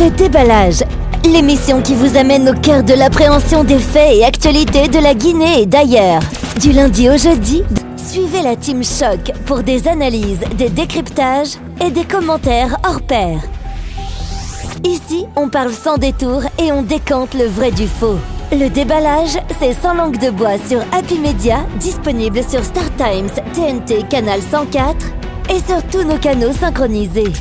Le déballage, l'émission qui vous amène au cœur de l'appréhension des faits et actualités de la Guinée et d'ailleurs. Du lundi au jeudi, suivez la Team Choc pour des analyses, des décryptages et des commentaires hors pair. Ici, on parle sans détour et on décante le vrai du faux. Le déballage, c'est sans langue de bois sur Happy Media, disponible sur Star Times, TNT, Canal 104 et sur tous nos canaux synchronisés.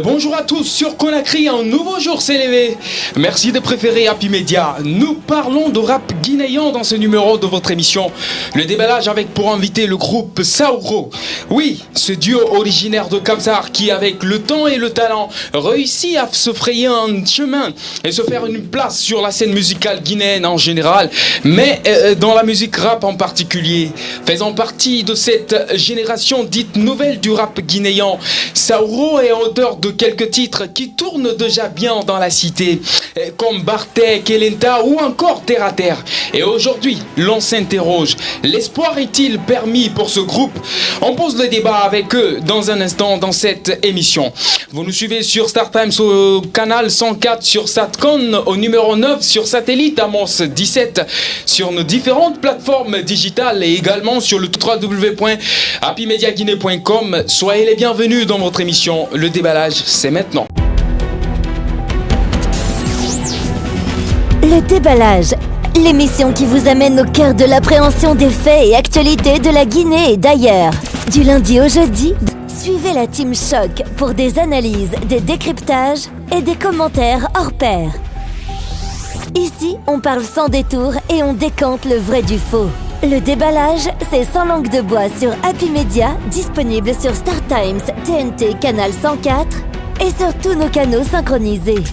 Bonjour à tous, sur Conakry, un nouveau jour s'est levé. Merci de préférer Happy Media. Nous parlons de rap guinéen dans ce numéro de votre émission. Le déballage avec pour inviter le groupe Saouro. Oui, ce duo originaire de Kamsar qui, avec le temps et le talent, réussit à se frayer un chemin et se faire une place sur la scène musicale guinéenne en général, mais dans la musique rap en particulier. Faisant partie de cette génération dite nouvelle du rap guinéen, Saouro est auteur de quelques titres qui tournent déjà bien dans la cité, comme Bartek, Kelenta ou encore Terre à Terre. Et aujourd'hui, l'on s'interroge, l'espoir est-il permis pour ce groupe? On pose le débat avec eux dans un instant dans cette émission. Vous nous suivez sur Star Times au canal 104, sur Satcon au numéro 9, sur satellite Amos 17, sur nos différentes plateformes digitales et également sur le www.happymediaguinée.com. Soyez les bienvenus dans votre émission Le Déballage, c'est maintenant. Le déballage, l'émission qui vous amène au cœur de l'appréhension des faits et actualités de la Guinée et d'ailleurs. Du lundi au jeudi, suivez la Team Choc pour des analyses, des décryptages et des commentaires hors pair. Ici, on parle sans détour et on décante le vrai du faux. Le déballage, c'est sans langue de bois sur Happy Media, disponible sur Star Times, TNT, Canal 104 et sur tous nos canaux synchronisés.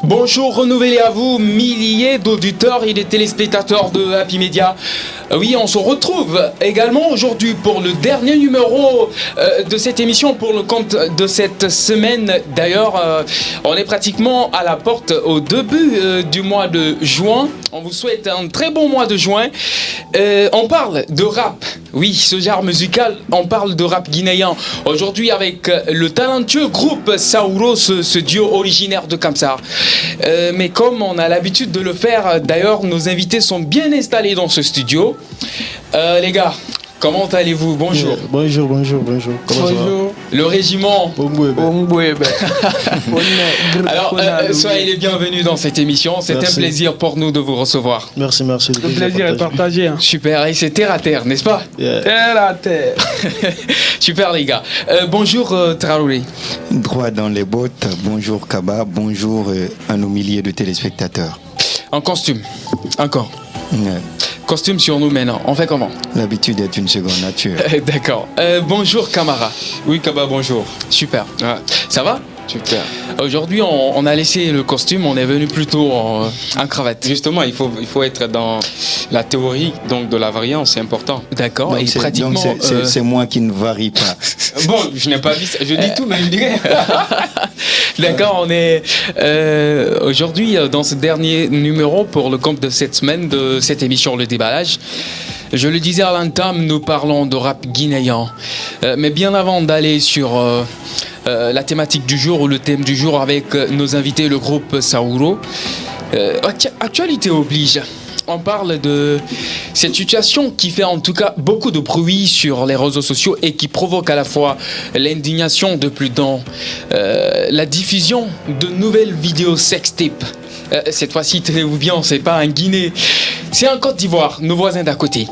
Bonjour, renouvelé à vous, milliers d'auditeurs et de téléspectateurs de Happy Media. Oui, on se retrouve également aujourd'hui pour le dernier numéro de cette émission pour le compte de cette semaine. D'ailleurs, on est pratiquement à la porte au début du mois de juin. On vous souhaite un très bon mois de juin. On parle de rap. Oui, ce genre musical, on parle de rap guinéen. Aujourd'hui avec le talentueux groupe Saouro, ce duo originaire de Kamsar. Mais comme on a l'habitude de le faire, d'ailleurs, nos invités sont bien installés dans ce studio. Les gars, comment allez-vous? Bonjour. Bonjour. Comment ça va? Le régiment. Alors, soyez les bienvenus dans cette émission. C'est un plaisir pour nous de vous recevoir. Merci. Le plaisir est partagé. Hein. Super, et c'est terre à terre, n'est-ce pas? Yeah. Terre à terre. Super les gars. Bonjour Traoré. Droit dans les bottes. Bonjour Kaba. Bonjour à nos milliers de téléspectateurs. En costume. Encore. Ouais. Costume sur nous maintenant. On fait comment? L'habitude est une seconde nature. D'accord. Bonjour Camara. Oui Kaba, bonjour. Super. Ouais. Ça va? Super. Aujourd'hui, on a laissé le costume, on est venu plutôt en cravate. Justement, il faut être dans la théorie donc de la variance, c'est important. D'accord. Donc et pratiquement. C'est moi qui ne varie pas. Bon, je n'ai pas dit ça. Je dis tout, mais je dirais. D'accord, on est aujourd'hui dans ce dernier numéro pour le compte de cette semaine de cette émission Le Déballage. Je le disais à l'entame, nous parlons de rap guinéen. Mais bien avant d'aller sur la thématique du jour ou le thème du jour avec nos invités, le groupe Saouro, actualité oblige. On parle de cette situation qui fait en tout cas beaucoup de bruit sur les réseaux sociaux et qui provoque à la fois l'indignation de plus d'un, la diffusion de nouvelles vidéos sextapes. Cette fois-ci, tenez-vous bien, c'est pas en Guinée, c'est en Côte d'Ivoire, nos voisins d'à côté.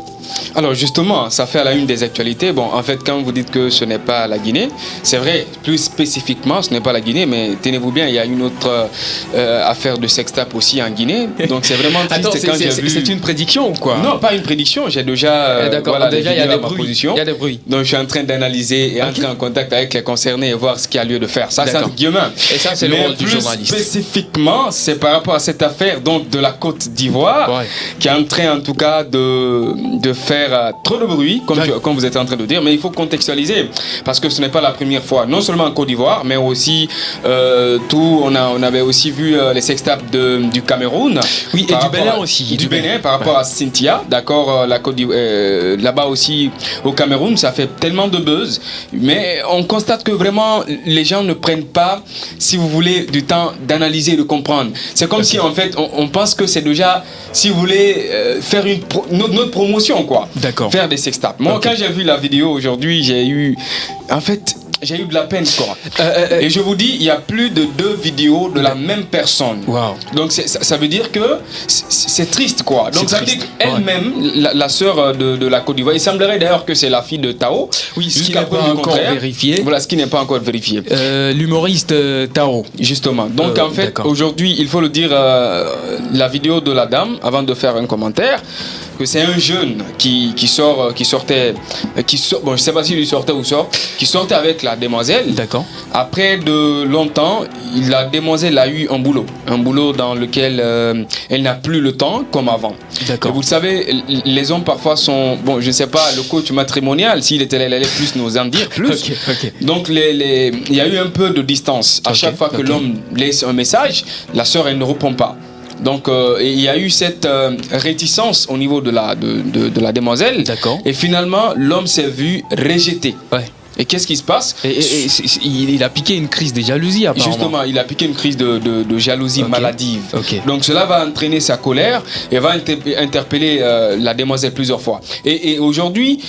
Alors justement, ça fait à la une des actualités. Bon, en fait, quand vous dites que ce n'est pas la Guinée, c'est vrai, plus spécifiquement, ce n'est pas la Guinée, mais tenez-vous bien, il y a une autre affaire de sextape aussi en Guinée. Donc c'est vraiment triste. Attends, quand j'ai vu... c'est une prédiction ou quoi? Non, pas une prédiction, j'ai déjà d'accord, voilà, déjà il y a des bruits. Il y a des bruits. Donc je suis en train d'analyser et entrer en contact avec les concernés et voir ce qu'il y a lieu de faire. Ça, c'est un guillemin. Et ça, c'est le rôle du journaliste. Spécifiquement, c'est par rapport à cette affaire donc, de la Côte d'Ivoire, qui est en train en tout cas de faire trop de bruit, comme vous êtes en train de dire, mais il faut contextualiser, parce que ce n'est pas la première fois, non seulement en Côte d'Ivoire, mais aussi on avait aussi vu les sextapes du Cameroun. Oui, et du Bénin aussi. Et du Bénin par rapport à Cynthia, d'accord, là-bas aussi au Cameroun, ça fait tellement de buzz, mais on constate que vraiment les gens ne prennent pas, si vous voulez, du temps d'analyser, de comprendre. C'est comme si en fait on pense que c'est déjà, si vous voulez, faire notre promotion, quoi. D'accord. Faire des sextapes. Moi, quand j'ai vu la vidéo aujourd'hui, j'ai eu de la peine, quoi. Et je vous dis, il y a plus de 2 vidéos de la même personne. Wow. Donc ça veut dire que c'est triste, quoi. Donc ça veut dire qu'elle-même, la sœur de la Côte d'Ivoire, il semblerait d'ailleurs que c'est la fille de Tao. Oui, ce qui n'est pas encore vérifié. Voilà, ce qui n'est pas encore vérifié. L'humoriste Tao. Justement. Donc en fait, aujourd'hui, il faut le dire, la vidéo de la dame, avant de faire un commentaire, que c'est un jeune qui sortait, bon, je sais pas s'il sortait ou sort, qui sortait avec la demoiselle. D'accord. Après de longtemps, la demoiselle a eu un boulot dans lequel elle n'a plus le temps comme avant. D'accord. Et vous le savez, les hommes parfois sont, bon, je ne sais pas, le coach matrimonial, s'il était là, il allait plus nous en dire plus. Ok. Donc il y a eu un peu de distance. À chaque fois que l'homme laisse un message, la sœur, elle ne répond pas. Donc il y a eu cette réticence au niveau de la demoiselle. D'accord. Et finalement, l'homme s'est vu rejeté. Ouais. Et qu'est-ce qui se passe? Il a piqué une crise de jalousie, apparemment. Justement, il a piqué une crise de jalousie maladive. Donc cela va entraîner sa colère et va interpeller la demoiselle plusieurs fois. Et aujourd'hui,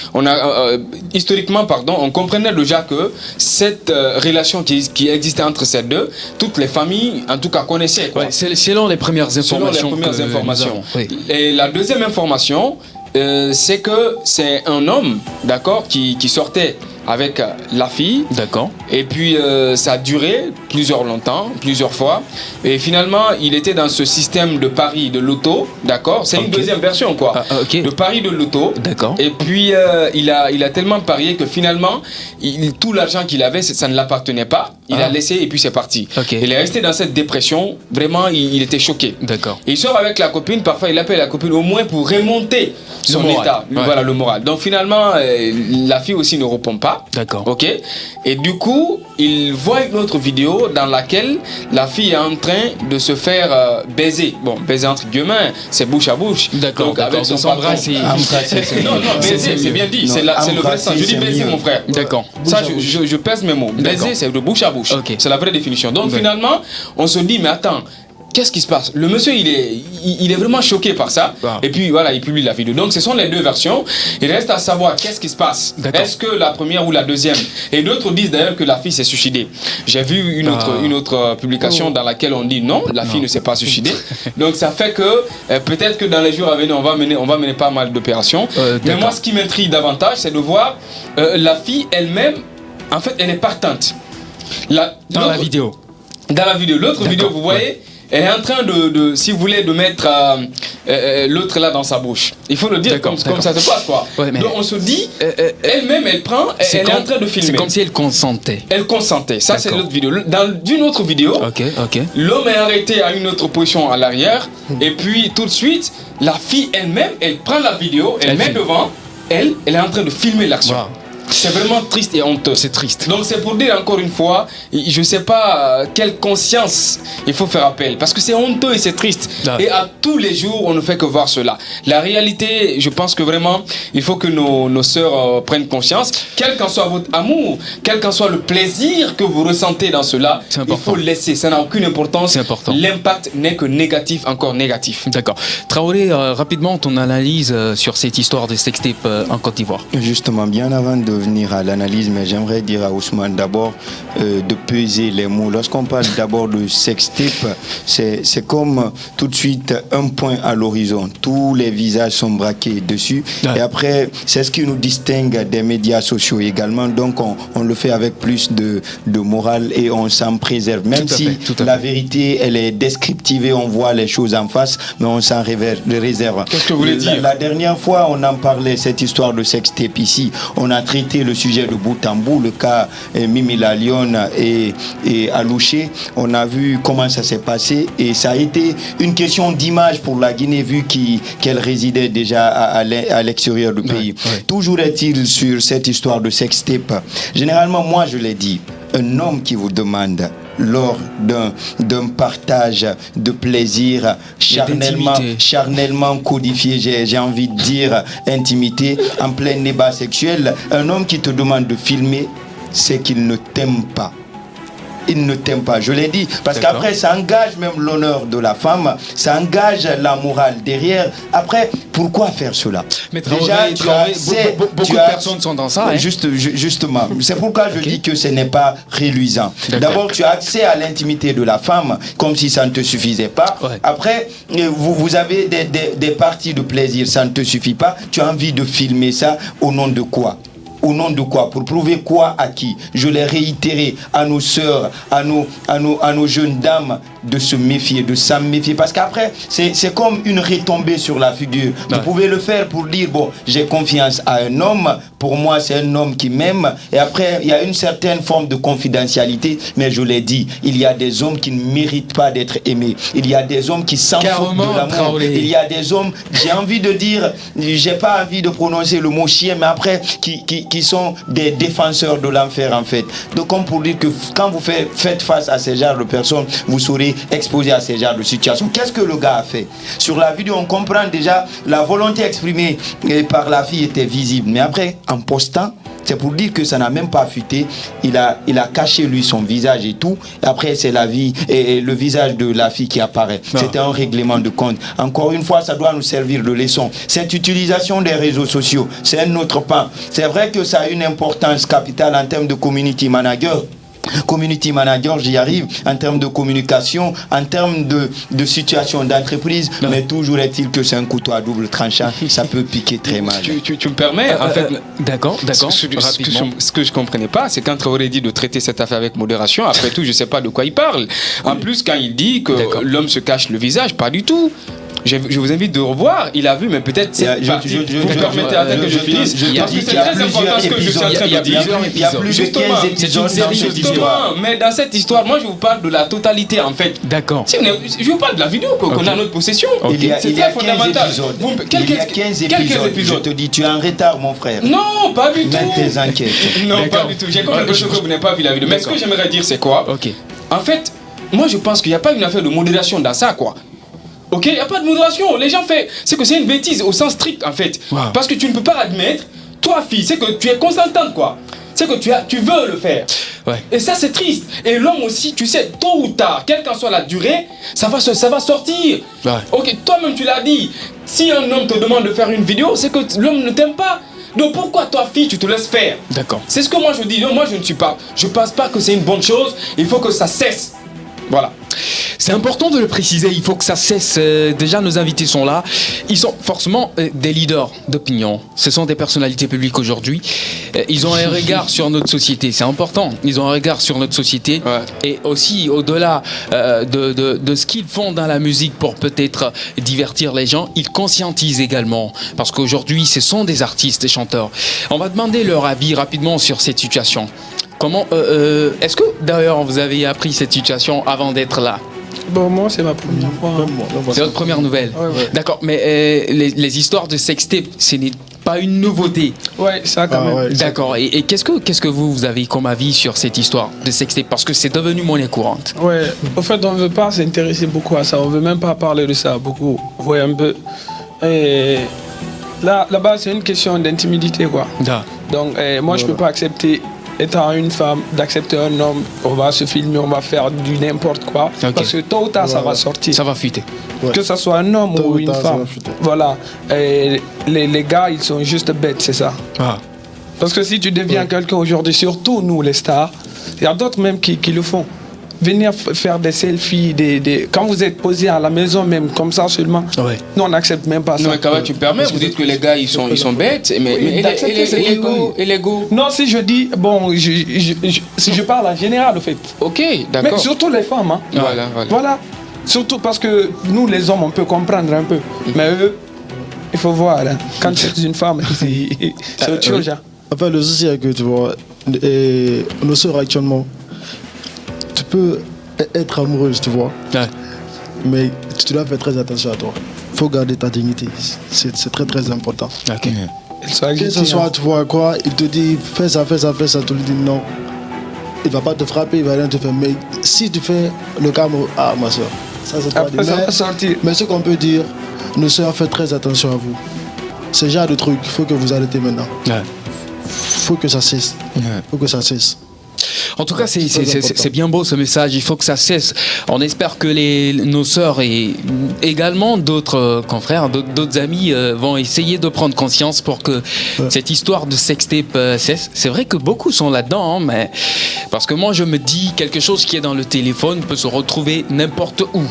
historiquement, on comprenait déjà que cette relation qui existait entre ces deux, toutes les familles, en tout cas, connaissaient. Quoi. Ouais, selon les premières informations. Oui. Et la deuxième information, c'est que c'est un homme, d'accord, qui sortait avec la fille. D'accord. Et puis ça a duré plusieurs fois. Et finalement, il était dans ce système de pari de loto, d'accord. C'est une deuxième version, quoi. De pari de loto. D'accord. Et puis il a tellement parié que finalement, tout l'argent qu'il avait, ça ne l'appartenait pas. Il a laissé et puis c'est parti. Il est resté dans cette dépression. Vraiment, il était choqué. D'accord. Il sort avec la copine. Parfois, il appelle la copine au moins pour remonter son état. Voilà, le moral. Donc finalement, la fille aussi ne répond pas. D'accord. Ok. Et du coup, il voit une autre vidéo dans laquelle la fille est en train de se faire baiser. Bon, baiser entre guillemets, c'est bouche à bouche. D'accord. Donc avec son patron. Non, baiser, c'est bien dit. C'est le vrai sens. Je dis baiser, mon frère. D'accord. Ça, je pèse mes mots. Baiser, c'est de bouche à bouche. C'est la vraie définition. Donc finalement, on se dit, mais attends. Qu'est-ce qui se passe? Le monsieur, il est vraiment choqué par ça. Et puis voilà, il publie la vidéo. Donc ce sont les deux versions. Il reste à savoir qu'est-ce qui se passe. Est-ce que la première ou la deuxième? Et d'autres disent d'ailleurs que la fille s'est suicidée. J'ai vu une autre publication dans laquelle on dit non, la fille ne s'est pas suicidée. Donc ça fait que peut-être que dans les jours à venir, on va mener pas mal d'opérations. Mais moi, ce qui m'intrigue davantage, c'est de voir la fille elle-même. En fait, elle est partante. Dans la vidéo. Dans la vidéo. L'autre vidéo, vous voyez. Elle est en train si vous voulez, de mettre l'autre là dans sa bouche. Il faut le dire comme ça se passe, quoi. Ouais, donc on se dit, elle-même, elle prend, elle est en train de filmer. C'est comme si elle consentait. Elle consentait. Ça, c'est l'autre vidéo. Dans une autre vidéo, l'homme est arrêté à une autre position à l'arrière. Et puis, tout de suite, la fille elle-même, elle prend la vidéo, elle met devant, elle est en train de filmer l'action. Wow. C'est vraiment triste et honteux. C'est triste. Donc c'est pour dire encore une fois, je ne sais pas quelle conscience il faut faire appel. Parce que c'est honteux et c'est triste. Et à tous les jours, on ne fait que voir cela. La réalité, je pense que vraiment, il faut que nos sœurs prennent conscience. Quel qu'en soit votre amour, quel qu'en soit le plaisir que vous ressentez dans cela, il faut le laisser. Ça n'a aucune importance. C'est important. L'impact n'est que négatif, encore négatif. D'accord. Traoré, rapidement, ton analyse sur cette histoire de sextape en Côte d'Ivoire. Justement, bien avant de venir à l'analyse, mais j'aimerais dire à Ousmane d'abord de peser les mots. Lorsqu'on parle d'abord de sextape, c'est comme tout de suite un point à l'horizon. Tous les visages sont braqués dessus. Et après, c'est ce qui nous distingue des médias sociaux également. Donc, on le fait avec plus de morale et on s'en préserve. Même si la vérité, elle est descriptive et on voit les choses en face, mais on s'en réserve. Qu'est-ce que vous voulez dire? La dernière fois, on en parlait, cette histoire de sextape ici. On a traité traité le sujet de bout en bout, le cas Mimi La Lyon et Alouché. On a vu comment ça s'est passé et ça a été une question d'image pour la Guinée vu qu'elle résidait déjà à l'extérieur du pays. Toujours est-il sur cette histoire de sextape. Généralement, moi je l'ai dit, un homme qui vous demande lors d'un partage de plaisir charnellement codifié, j'ai envie de dire intimité, en plein débat sexuel, un homme qui te demande de filmer, c'est qu'il ne t'aime pas. Il ne t'aime pas, je l'ai dit, parce qu'après ça engage même l'honneur de la femme, ça engage la morale derrière. Après, pourquoi faire cela? Mais déjà, beaucoup de personnes sont dans ça. Hein? Justement, c'est pourquoi je dis que ce n'est pas reluisant. D'abord, tu as accès à l'intimité de la femme, comme si ça ne te suffisait pas. Après, vous avez des parties de plaisir, ça ne te suffit pas. Tu as envie de filmer ça au nom de quoi? Au nom de quoi? Pour prouver quoi à qui? Je l'ai réitéré à nos sœurs, à nos jeunes dames de se méfier, de s'en méfier. Parce qu'après, c'est comme une retombée sur la figure. Vous pouvez le faire pour dire, bon, j'ai confiance à un homme, pour moi c'est un homme qui m'aime. Et après, il y a une certaine forme de confidentialité. Mais je l'ai dit, il y a des hommes qui ne méritent pas d'être aimés. Il y a des hommes qui s'en foutent de l'amour. Il y a des hommes, j'ai envie de dire, j'ai pas envie de prononcer le mot chien, mais après, qui sont des défenseurs de l'enfer en fait. Donc comme pour dire que quand vous faites face à ces genres de personnes, vous serez exposé à ces genres de situations. Qu'est-ce que le gars a fait? Sur la vidéo, on comprend déjà la volonté exprimée par la fille était visible. Mais après, en postant, c'est pour dire que ça n'a même pas fuité. Il a caché lui son visage et tout. Après, c'est la vie et le visage de la fille qui apparaît. C'était un règlement de compte. Encore une fois, ça doit nous servir de leçon. Cette utilisation des réseaux sociaux, c'est un autre pan. C'est vrai que ça a une importance capitale en termes de community manager. Community manager, j'y arrive, en termes de communication, en termes de situation d'entreprise, mais toujours est-il que c'est un couteau à double tranchant, ça peut piquer très mal. Tu me permets, en fait, d'accord. Ce que je comprenais pas, c'est quand Traoré dit de traiter cette affaire avec modération, après tout, je sais pas de quoi il parle. En plus, quand il dit que l'homme se cache le visage, pas du tout. Je vous invite de revoir. Il a vu, mais peut-être cette partie. Vous me permettez que je finisse. Parce que c'est très important ce que je suis en train de dire. Il y a plus de 15 épisodes dans cette histoire. Mais dans cette histoire, moi, je vous parle de la totalité, en fait. D'accord. Je vous parle de la vidéo qu'on a à notre possession. C'est très fondamental. Il y a 15 épisodes. Je te dis, tu es en retard, mon frère. Non, pas du tout. Mets tes enquêtes. Non, pas du tout. J'ai comme l'impression que vous n'avez pas vu la vidéo. Mais ce que j'aimerais dire, c'est quoi? En fait, moi, je pense qu'il n'y a pas une affaire de modération dans ça, quoi. Ok, il n'y a pas de modération. Les gens font. C'est que c'est une bêtise au sens strict en fait. Parce que tu ne peux pas admettre, toi fille, c'est que tu es consentante quoi. C'est que tu veux le faire. Et ça c'est triste. Et l'homme aussi, tu sais, tôt ou tard, quelle qu'en soit la durée, ça va sortir. Ok, toi-même tu l'as dit. Si un homme te demande de faire une vidéo, c'est que l'homme ne t'aime pas. Donc pourquoi toi fille tu te laisses faire? D'accord. C'est ce que moi je dis. Non, moi je ne suis pas. Je pense pas que c'est une bonne chose. Il faut que ça cesse. Voilà. C'est important de le préciser, il faut que ça cesse. Déjà, nos invités sont là. Ils sont forcément des leaders d'opinion. Ce sont des personnalités publiques aujourd'hui. Ils ont un regard sur notre société. C'est important. Ils ont un regard sur notre société. Et aussi, au-delà de ce qu'ils font dans la musique pour peut-être divertir les gens, ils conscientisent également. Parce qu'aujourd'hui, ce sont des artistes, des chanteurs. On va demander leur avis rapidement sur cette situation. Comment est-ce que d'ailleurs vous avez appris cette situation avant d'être là? Bon, moi c'est ma première fois. C'est votre première nouvelle. D'accord, mais les histoires de sextape, ce n'est pas une nouveauté. Ouais, ça quand même. D'accord. Et qu'est-ce que vous avez comme avis sur cette histoire de sextape? Parce que c'est devenu monnaie courante. Ouais. Au fait, on ne veut pas s'intéresser beaucoup à ça. On ne veut même pas parler de ça beaucoup. Vous voyez un peu. Et là-bas, c'est une question d'intimidité quoi. Donc moi, je peux pas accepter. Étant une femme, d'accepter un homme, on va se filmer, on va faire du n'importe quoi. Parce que tôt ou tard, ça va sortir. Ça va fuiter. Que ce soit un homme ou une femme. Voilà. Et les gars, ils sont juste bêtes, c'est ça. Parce que si tu deviens quelqu'un aujourd'hui, surtout nous, les stars, il y a d'autres même qui le font. Venir faire des selfies, quand vous êtes posé à la maison même, comme ça seulement, nous on n'accepte même pas ça. Non mais quand même tu permets, vous dites que les gars ils sont bêtes, mais et l'ego. Non, si je dis, bon, si je parle en général au fait. Ok, d'accord. Mais surtout les femmes, hein. Voilà. Surtout parce que nous les hommes on peut comprendre un peu, mais eux, il faut voir, hein. Quand c'est une femme, c'est autre chose. Hein. Enfin, le souci est que, tu vois, nos sœurs actuellement, tu peux être amoureuse, tu vois. Ouais. Mais tu dois faire très attention à toi. Il faut garder ta dignité. C'est très très important. Okay. Que ce soit, tu vois quoi, il te dit fais ça, tu lui dis non. Il va pas te frapper, il va rien te faire. Mais si tu fais le cas, ma soeur, ça c'est pas dit. Mais ce qu'on peut dire, nos soeurs, faites très attention à vous. Ce genre de truc, il faut que vous arrêtez maintenant. Ouais. Faut que ça cesse. Ouais. Faut que ça cesse. En tout cas, c'est bien beau ce message. Il faut que ça cesse. On espère que nos sœurs et également d'autres confrères, d'autres amis vont essayer de prendre conscience pour que cette histoire de sextape cesse. C'est vrai que beaucoup sont là-dedans, hein, mais parce que moi je me dis quelque chose qui est dans le téléphone peut se retrouver n'importe où.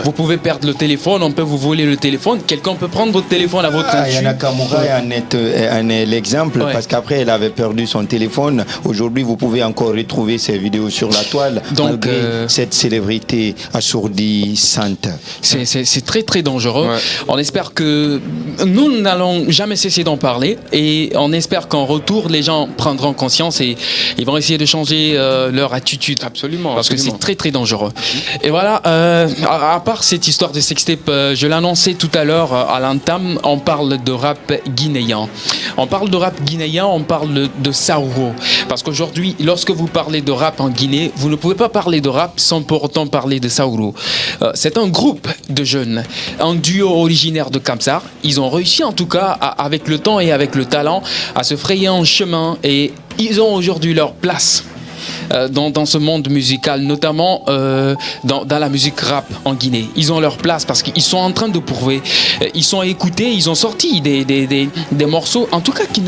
Vous pouvez perdre le téléphone, on peut vous voler le téléphone, quelqu'un peut prendre votre téléphone à votre insu. Yana Kamura en est l'exemple parce qu'après elle avait perdu son téléphone. Aujourd'hui, vous pouvez encore retrouver ces vidéos sur la toile. Donc, malgré cette célébrité assourdissante. C'est très très dangereux. Ouais. On espère que nous n'allons jamais cesser d'en parler et on espère qu'en retour les gens prendront conscience et ils vont essayer de changer leur attitude. Absolument. Parce que c'est très très dangereux. Et voilà, à part cette histoire de sextape, je l'annonçais tout à l'heure à l'entame, on parle de rap guinéen. On parle de rap guinéen, on parle de Saouro. Parce qu'aujourd'hui, lorsque vous parlez de rap en Guinée, vous ne pouvez pas parler de rap sans pour autant parler de Saouro. C'est un groupe de jeunes, un duo originaire de Kamsar. Ils ont réussi en tout cas, avec le temps et avec le talent, à se frayer un chemin et ils ont aujourd'hui leur place. Dans ce monde musical, notamment dans la musique rap en Guinée. Ils ont leur place parce qu'ils sont en train de prouver. Ils sont écoutés, ils ont sorti des morceaux, en tout cas qui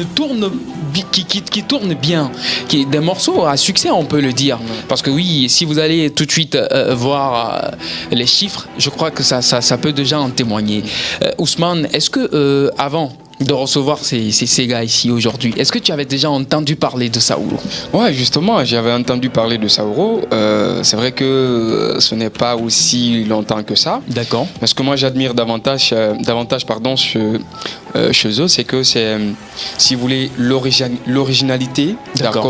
tournent bien, des morceaux à succès, on peut le dire. Parce que oui, si vous allez tout de suite voir les chiffres, je crois que ça peut déjà en témoigner. Ousmane, est-ce que avant de recevoir ces gars ici aujourd'hui, est-ce que tu avais déjà entendu parler de Saouro? Ouais, justement, j'avais entendu parler de Saouro. C'est vrai que ce n'est pas aussi longtemps que ça. D'accord. Mais ce que moi j'admire davantage chez eux, c'est que c'est, si vous voulez, l'originalité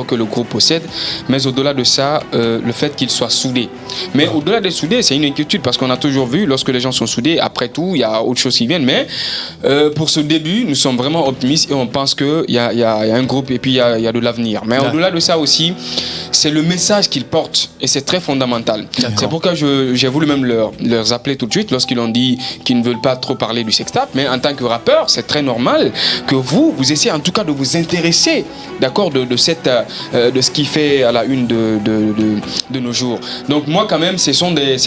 que le groupe possède, mais au-delà de ça, le fait qu'ils soient soudés. Mais au-delà de soudés, c'est une inquiétude parce qu'on a toujours vu, lorsque les gens sont soudés, après tout, il y a autre chose qui vient. Mais pour ce début, nous sommes vraiment optimistes et on pense qu'il y a un groupe et puis il y a de l'avenir. Mais au-delà de ça aussi, c'est le message qu'ils portent et c'est très fondamental. C'est pourquoi j'ai voulu même leur appeler tout de suite lorsqu'ils ont dit qu'ils ne veulent pas trop parler du sextape. Mais en tant que rappeur, c'est très normal que vous essayez en tout cas de vous intéresser, d'accord, de ce qui fait à la une de nos jours. Donc moi quand même, c'est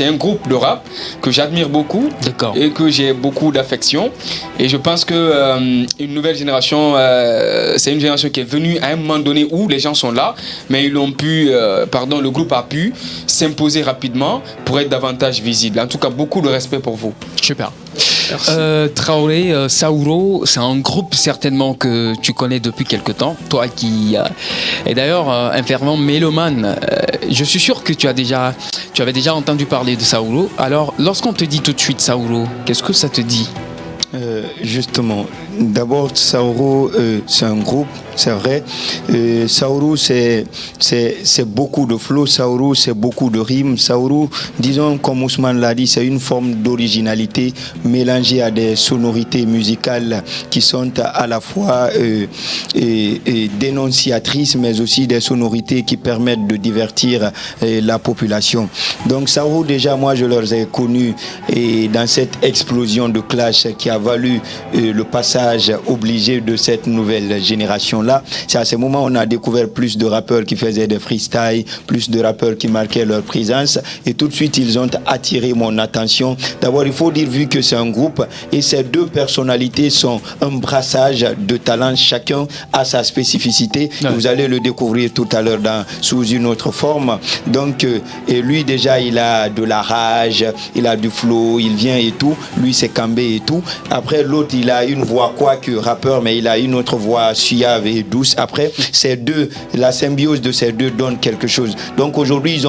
un groupe de rap que j'admire beaucoup et que j'ai beaucoup d'affection. Et je pense que une nouvelle génération, c'est une génération qui est venue à un moment donné où les gens sont là, mais le groupe a pu s'imposer rapidement pour être davantage visible. En tout cas, beaucoup de respect pour vous. Super. Traoré, Saouro, c'est un groupe certainement que tu connais depuis quelque temps, toi qui est d'ailleurs un fervent mélomane. Je suis sûr que tu avais déjà entendu parler de Saouro. Alors, lorsqu'on te dit tout de suite Saouro, qu'est-ce que ça te dit? Justement, d'abord Saouro, c'est un groupe, c'est vrai. Saouro, c'est beaucoup de flow. Saouro, c'est beaucoup de rimes. Saouro, disons comme Ousmane l'a dit, c'est une forme d'originalité mélangée à des sonorités musicales qui sont à la fois dénonciatrices, mais aussi des sonorités qui permettent de divertir la population. Donc Saouro, déjà, moi, je les ai connus et dans cette explosion de clash qui a valu le passage obligé de cette nouvelle génération-là. C'est à ce moment où on a découvert plus de rappeurs qui faisaient des freestyles, plus de rappeurs qui marquaient leur présence et tout de suite ils ont attiré mon attention. D'abord il faut dire, vu que c'est un groupe et ces deux personnalités sont un brassage de talents, chacun a sa spécificité. Vous allez le découvrir tout à l'heure sous une autre forme. Donc et lui déjà il a de la rage, il a du flow, il vient et tout. Lui c'est Kambé et tout. Après l'autre il a une voix quoi que rappeur, mais il a une autre voix suave et douce. Après, ces deux, la symbiose de ces deux donne quelque chose. Donc aujourd'hui, ils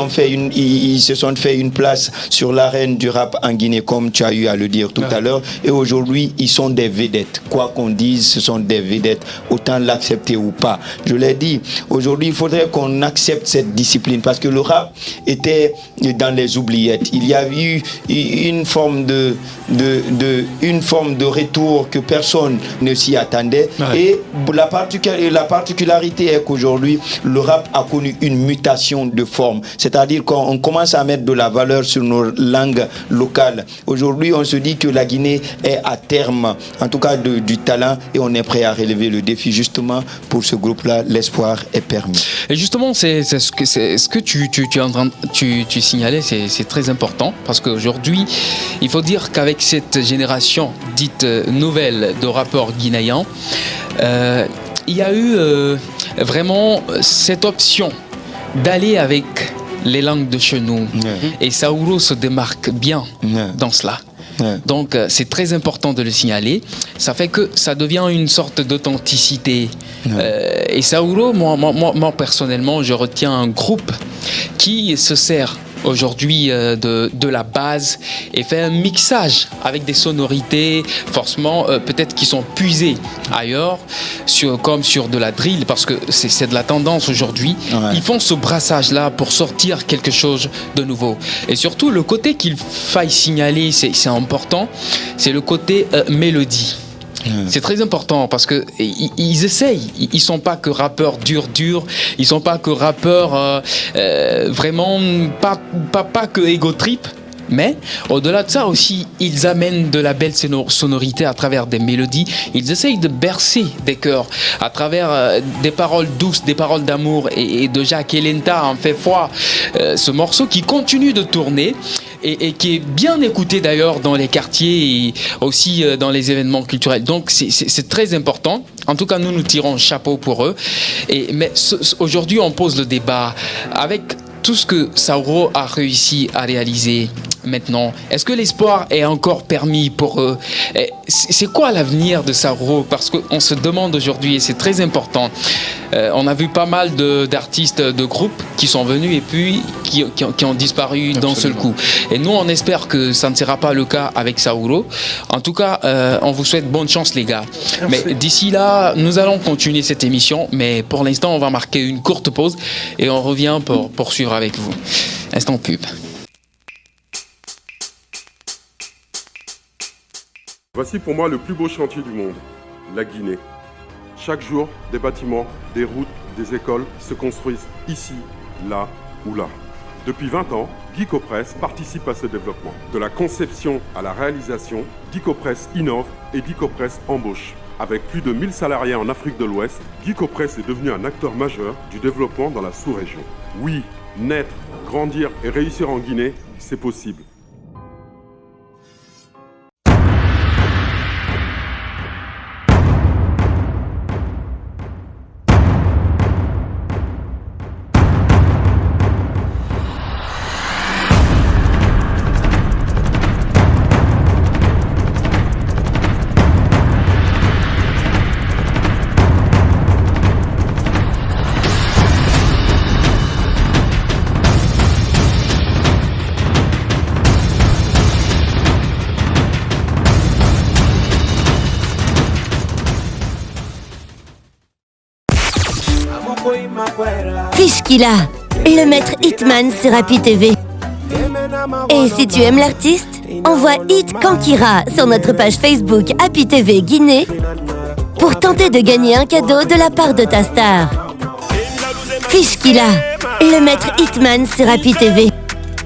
se sont fait une place sur l'arène du rap en Guinée, comme tu as eu à le dire tout à l'heure. Et aujourd'hui, ils sont des vedettes. Quoi qu'on dise, ce sont des vedettes. Autant l'accepter ou pas. Je l'ai dit, aujourd'hui, il faudrait qu'on accepte cette discipline parce que le rap était dans les oubliettes. Il y a eu une forme de retour que personne ne s'y attendait. Et la particularité est qu'aujourd'hui, le rap a connu une mutation de forme. C'est-à-dire qu'on commence à mettre de la valeur sur nos langues locales. Aujourd'hui, on se dit que la Guinée est à terme, en tout cas du talent, et on est prêt à relever le défi. Justement, pour ce groupe-là, l'espoir est permis. Et justement, c'est ce que tu signalais, c'est très important, parce qu'aujourd'hui, il faut dire qu'avec cette génération dite nouvelle de rappeurs guinéens, il y a eu vraiment cette option d'aller avec les langues de chez nous. Et Saouro se démarque bien dans cela. Donc c'est très important de le signaler. Ça fait que ça devient une sorte d'authenticité. Et Saouro, moi personnellement, je retiens un groupe qui se sert aujourd'hui de la base et fait un mixage avec des sonorités forcément peut-être qui sont puisées ailleurs comme sur de la drill, parce que c'est de la tendance aujourd'hui. Ils font ce brassage là pour sortir quelque chose de nouveau, et surtout le côté qu'il faille signaler, c'est important, c'est le côté mélodie. C'est très important parce que ils essayent. Ils sont pas que rappeurs durs. Ils sont pas que rappeurs vraiment pas que ego trip. Mais au-delà de ça aussi, ils amènent de la belle sonorité à travers des mélodies. Ils essayent de bercer des cœurs à travers des paroles douces, des paroles d'amour. Et de Jacques Elenta en fait foi ce morceau qui continue de tourner et qui est bien écouté d'ailleurs dans les quartiers et aussi dans les événements culturels. Donc c'est très important. En tout cas, nous tirons chapeau pour eux. Mais aujourd'hui, on pose le débat avec tout ce que Saouro a réussi à réaliser maintenant. Est-ce que l'espoir est encore permis pour eux? C'est quoi l'avenir de Saouro? Parce qu'on se demande aujourd'hui, et c'est très important. On a vu pas mal d'artistes, de groupes qui sont venus et puis qui ont disparu d'un seul coup. Et nous, on espère que ça ne sera pas le cas avec Saouro. En tout cas, on vous souhaite bonne chance, les gars. Merci. Mais d'ici là, nous allons continuer cette émission. Mais pour l'instant, on va marquer une courte pause et on revient pour poursuivre avec vous. Instant pub. Voici pour moi le plus beau chantier du monde, la Guinée. Chaque jour, des bâtiments, des routes, des écoles se construisent ici, là ou là. Depuis 20 ans, Guicopress participe à ce développement. De la conception à la réalisation, Guicopress innove et Guicopress embauche. Avec plus de 1000 salariés en Afrique de l'Ouest, Guicopress est devenu un acteur majeur du développement dans la sous-région. Oui, naître, grandir et réussir en Guinée, c'est possible. Fishkilla, le maître Hitman sur Happy TV. Et si tu aimes l'artiste, envoie Hit Kankira sur notre page Facebook Happy TV Guinée pour tenter de gagner un cadeau de la part de ta star. Fishkilla, le maître Hitman sur Happy TV.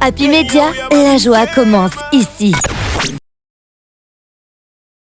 Happy Media, la joie commence ici.